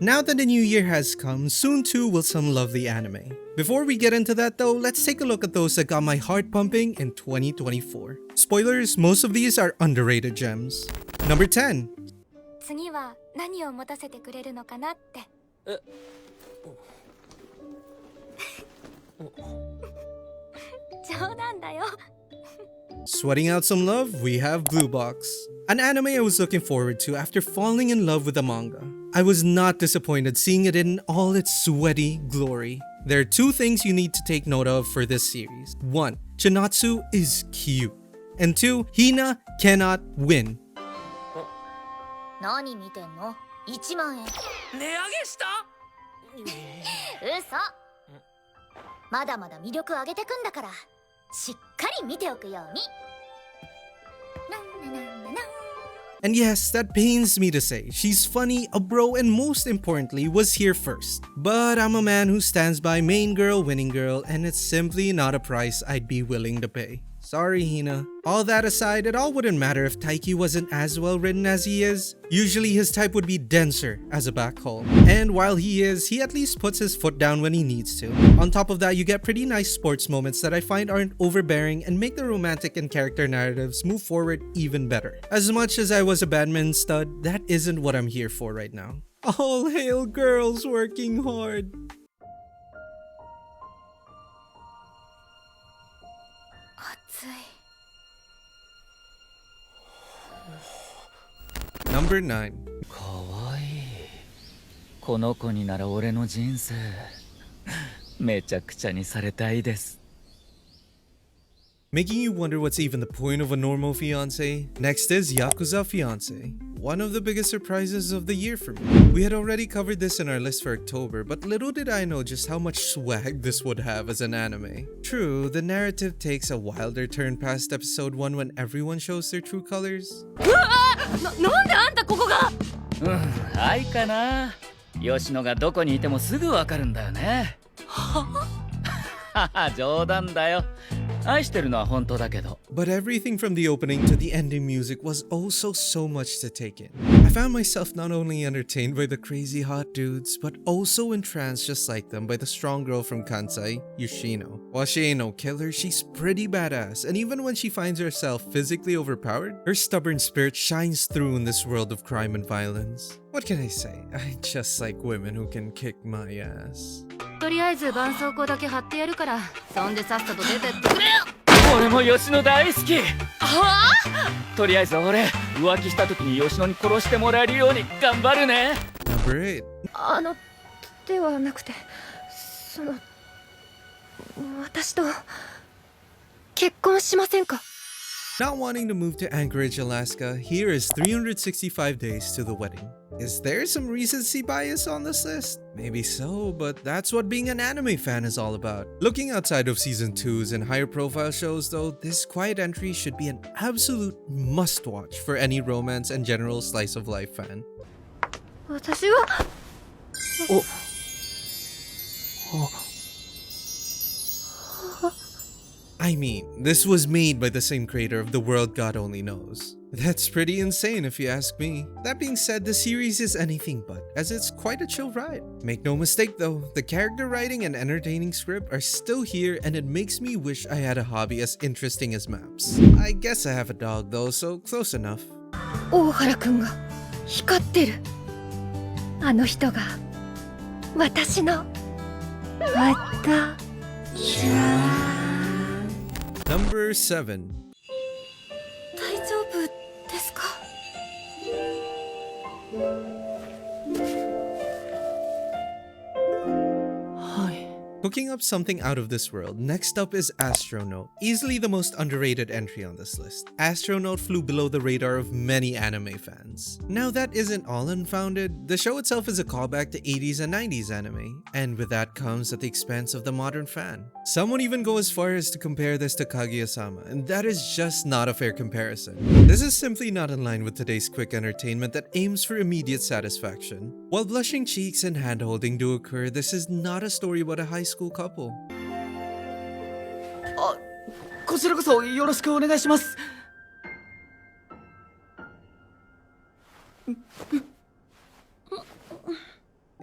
Now that the new year has come, soon too will some lovely anime. Before we get into that though, let's take a look at those that got my heart pumping in 2024. Spoilers, most of these are underrated gems. Number 10. 次は何を持たせてくれるのかなって。冗談だよ。Sweating out some love, we have Blue Box. An anime I was looking forward to after falling in love with the manga. I was not disappointed seeing it in all its sweaty glory. There are two things you need to take note of for this series. 1. Chinatsu is cute. And 2. Hina cannot win. 何見てんの ?1 万円。値上げした？嘘。まだまだ魅力上げてくんだから、しっかり見ておくように。And yes, that pains me to say, she's funny, a bro, and most importantly, was here first. But I'm a man who stands by main girl, winning girl, and it's simply not a price I'd be willing to pay. Sorry, Hina. All that aside, it all wouldn't matter if Taiki wasn't as well written as he is. Usually his type would be denser as a backhaul. And while he is, he at least puts his foot down when he needs to. On top of that, you get pretty nice sports moments that I find aren't overbearing and make the romantic and character narratives move forward even better. As much as I was a badminton stud, that isn't what I'm here for right now. All hail girls working hard. Number 9. かわいい。この子になら俺の人生めちゃくちゃにされたいです。 Making you wonder what's even the point of a normal fiancé? Next is Yakuza Fiancé. One of the biggest surprises of the year for me. We had already covered this in our list for October, but little did I know just how much swag this would have as an anime. True, the narrative takes a wilder turn past episode 1 when everyone shows their true colors. なんであんたここが？愛かな。吉野がどこにいてもすぐわかるんだよね。は？冗談だよ。愛してるのは本当だけど。But everything from the opening to the ending music was also so much to take in. I found myself not only entertained by the crazy hot dudes, but also entranced just like them by the strong girl from Kansai, Yoshino. While she ain't no killer, she's pretty badass, and even when she finds herself physically overpowered, her stubborn spirit shines through in this world of crime and violence. What can I say? I just like women who can kick my ass. とりあえず絆創膏だけ貼ってやるから、そんでさっさと出てってくれよ。俺も吉野大好き。はあ？とりあえず俺浮気した時に吉野に殺してもらえるように頑張るね。Number 8. ではなくて、私と結婚しませんか？ Not wanting to move to Anchorage, Alaska, here is 365 days to the wedding. Is there some recency bias on this list? Maybe so, but that's what being an anime fan is all about. Looking outside of season 2s and higher profile shows though, this quiet entry should be an absolute must-watch for any romance and general slice of life fan. 私は。I mean, this was made by the same creator of The World God Only Knows. That's pretty insane if you ask me. That being said, the series is anything but, as it's quite a chill ride. Make no mistake though, the character writing and entertaining script are still here, and it makes me wish I had a hobby as interesting as maps. I guess I have a dog though, so close enough. 大原くんが光ってる。あの人が私のNumber 7. 大丈夫ですか？ Cooking up something out of this world, next up is Astro Note, easily the most underrated entry on this list. Astro Note flew below the radar of many anime fans. Now that isn't all unfounded, the show itself is a callback to 80s and 90s anime, and with that comes at the expense of the modern fan. Some would even go as far as to compare this to Kaguya-sama, and that is just not a fair comparison. This is simply not in line with today's quick entertainment that aims for immediate satisfaction. While blushing cheeks and hand-holding do occur, this is not a story about a high school couple. こちらこそよろしくお願いします。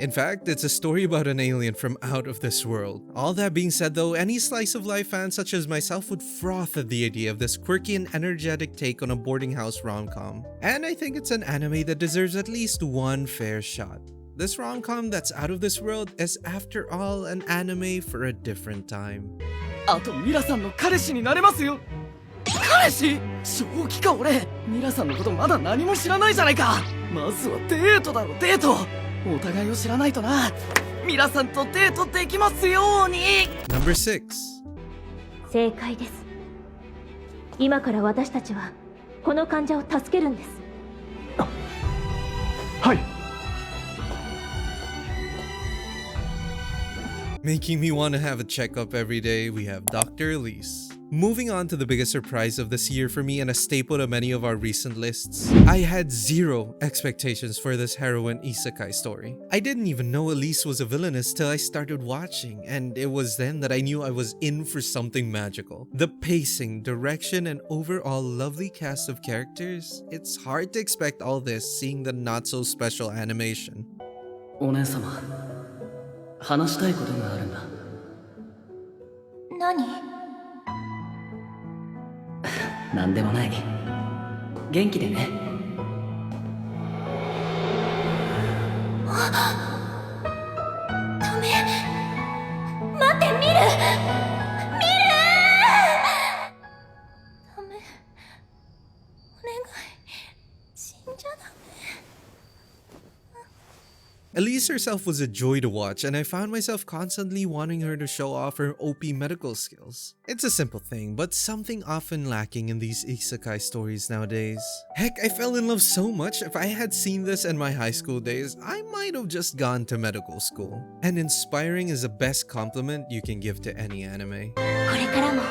In fact, it's a story about an alien from out of this world. All that being said though, any slice of life fan such as myself would froth at the idea of this quirky and energetic take on a boarding house rom-com. And I think it's an anime that deserves at least one fair shot. This rom-com that's out of this world is after all an anime for a different time. あとミラさんの彼氏になれますよ。彼氏？正気か俺。ミラさんのことまだ何も知らないじゃないか。まずはデートだろデート。お互いを知らないとな。ミラさんとデートできますように。 Number 6. 正解です。今から私たちはこの患者を助けるんです。はい。Making me want to have a checkup every day, we have Dr. Elise. Moving on to the biggest surprise of this year for me and a staple to many of our recent lists. I had zero expectations for this heroine isekai story. I didn't even know Elise was a villainess till I started watching, and it was then that I knew I was in for something magical. The pacing, direction, and overall lovely cast of characters, it's hard to expect all this seeing the not so special animation. お姉様、話したいことがあるんだ。何？なんでもない。元気でね。ダメ。待って、見る。ダメ。お願い。死んじゃダメ。Elise herself was a joy to watch, and I found myself constantly wanting her to show off her OP medical skills. It's a simple thing, but something often lacking in these isekai stories nowadays. Heck, I fell in love so much, if I had seen this in my high school days, I might have just gone to medical school. And inspiring is the best compliment you can give to any anime. これからも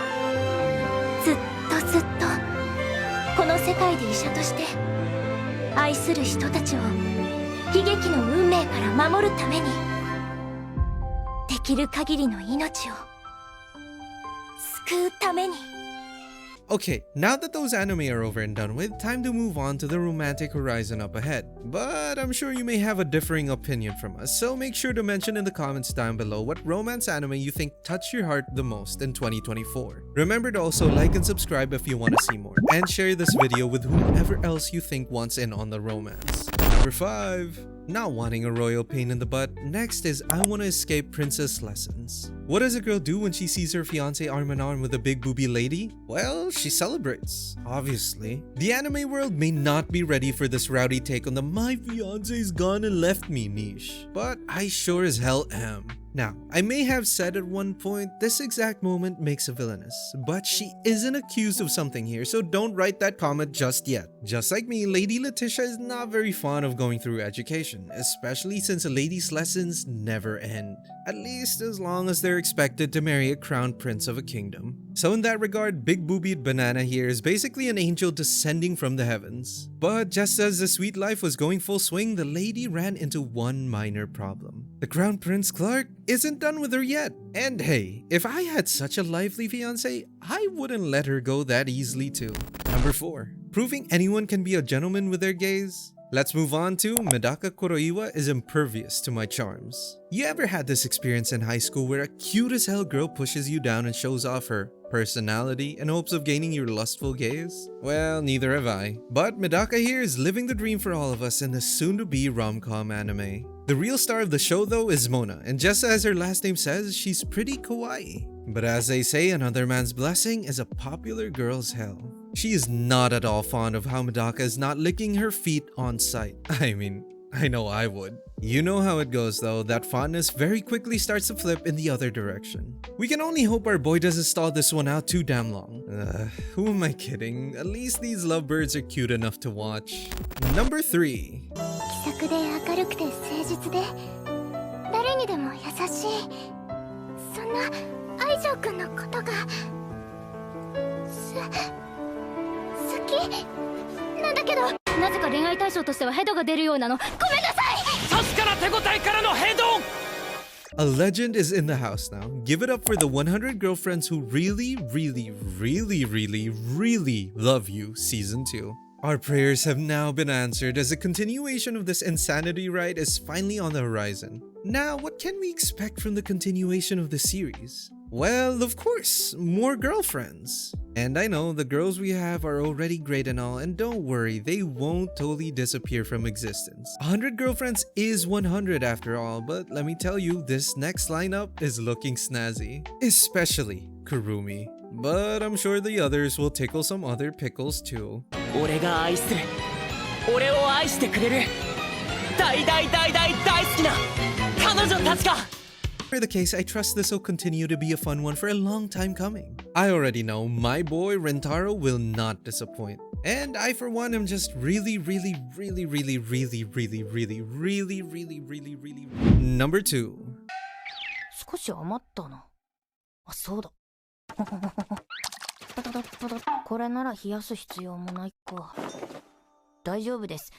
ずっとこの世界で医者として愛する人たちを悲劇の運命から守るためにできる限りの命を救うために。 Okay, now that those anime are over and done with, time to move on to the romantic horizon up ahead. But I'm sure you may have a differing opinion from us, so make sure to mention in the comments down below what romance anime you think touched your heart the most in 2024. Remember to also like and subscribe if you want to see more, and share this video with whomever else you think wants in on the romance. Number 5. Not wanting a royal pain in the butt. Next is I want to escape princess lessons. What does a girl do when she sees her fiancé arm in arm with a big booby lady? Well, she celebrates, obviously. The anime world may not be ready for this rowdy take on the my fiancé's gone and left me niche, but I sure as hell am. Now, I may have said at one point, this exact moment makes a villainess, but she isn't accused of something here, so don't write that comment just yet. Just like me, Lady Letitia is not very fond of going through education, especially since a lady's lessons never end. At least as long as they're expected to marry a crown prince of a kingdom. So in that regard, Big Boobied Banana here is basically an angel descending from the heavens. But just as the sweet life was going full swing, the lady ran into one minor problem. The Crown Prince Clark isn't done with her yet. And hey, if I had such a lively fiancé, I wouldn't let her go that easily too. Number 4. Proving anyone can be a gentleman with their gaze? Let's move on to Medaka Kuroiwa is impervious to my charms. You ever had this experience in high school where a cute as hell girl pushes you down and shows off her personality in hopes of gaining your lustful gaze? Well, neither have I. But Medaka here is living the dream for all of us in the soon-to-be rom-com anime. The real star of the show though is Mona, and just as her last name says, she's pretty kawaii. But as they say, another man's blessing is a popular girl's hell. She is not at all fond of how Medaka is not licking her feet on sight. I mean, I know I would. You know how it goes though, that fondness very quickly starts to flip in the other direction. We can only hope our boy doesn't stall this one out too damn long. Who am I kidding? At least these lovebirds are cute enough to watch. Number 3. 気さくで明るくて誠実で誰にでも優しいそんな愛情くんのことが好きなんだけどなぜか恋愛対象としてはヘドが出るようなのごめんなさい確かな手応えからのヘド A legend is in the house now. Give it up for the 100 girlfriends who really love you, season 2. Our prayers have now been answered as the continuation of this insanity ride is finally on the horizon. Now, what can we expect from the continuation of the series? Well, of course, more girlfriends. And I know the girls we have are already great and all, and don't worry, they won't totally disappear from existence. 100 girlfriends is 100 after all, but let me tell you, this next lineup is looking snazzy. Especially Kurumi. But I'm sure the others will tickle some other pickles too. 俺が愛する俺を愛してくれる大大大大大好きな彼女たちが For the case, I trust this will continue to be a fun one for a long time coming. I already know my boy Rentaro will not disappoint. And I for one am just really Number 2. 少し余ったな。あ、そうだ。これなら冷やす必要もないか。大丈夫です。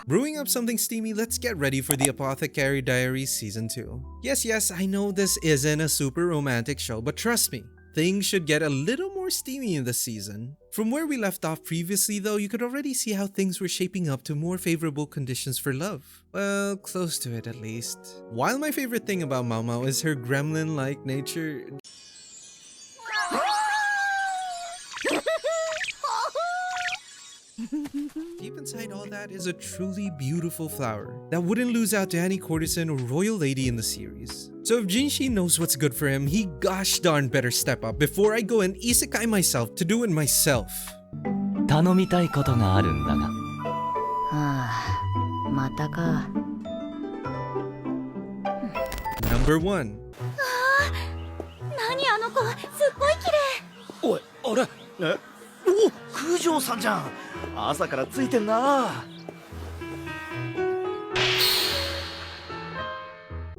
Brewing up something steamy, let's get ready for the Apothecary Diaries Season 2. Yes, I know this isn't a super romantic show, but trust me, things should get a little more steamy in this season. From where we left off previously though, you could already see how things were shaping up to more favorable conditions for love. Well, close to it at least. While my favorite thing about Mao Mao is her gremlin-like nature, deep inside all that is a truly beautiful flower that wouldn't lose out to any courtesan or royal lady in the series. So if Jinshi knows what's good for him, he gosh darn better step up before I go and isekai myself to do it myself. 頼みたいことがあるんだが。はあ、またか。Number 1. 何あの子、すっごい綺麗。おい、あれえお九条さんじゃん朝からついてんな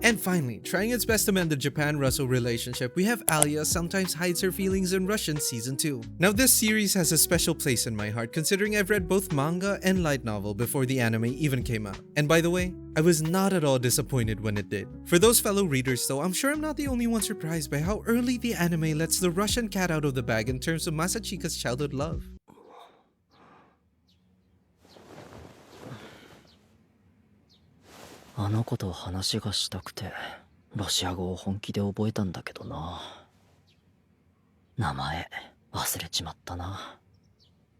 And finally, trying its best to mend the Japan-Russell relationship, we have Alia sometimes hides her feelings in Russian Season 2. Now this series has a special place in my heart considering I've read both manga and light novel before the anime even came out. And by the way, I was not at all disappointed when it did. For those fellow readers though, I'm sure I'm not the only one surprised by how early the anime lets the Russian cat out of the bag in terms of Masachika's childhood love. あの子と話がしたくてロシア語を本気で覚えたんだけどな名前忘れちまったな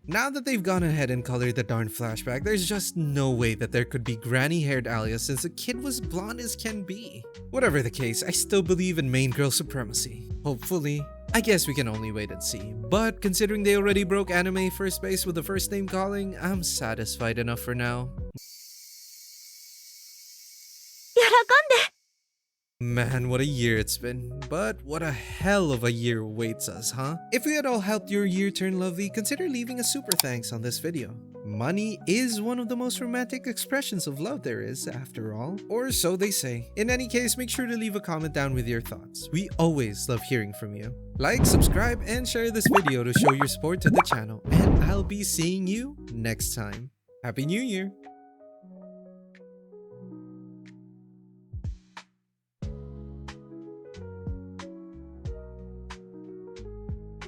Now that they've gone ahead and colored the darn flashback, there's just no way that there could be granny-haired Alia since the kid was blonde as can be. Whatever the case, I still believe in main girl supremacy. Hopefully. I guess we can only wait and see. But considering they already broke anime first base with the first name calling, I'm satisfied enough for now. Man, what a year it's been. But what a hell of a year awaits us, huh? If we had all helped your year turn lovely, consider leaving a super thanks on this video. Money is one of the most romantic expressions of love there is, after all. Or so they say. In any case, make sure to leave a comment down with your thoughts. We always love hearing from you. Like, subscribe, and share this video to show your support to the channel. And I'll be seeing you next time. Happy New Year!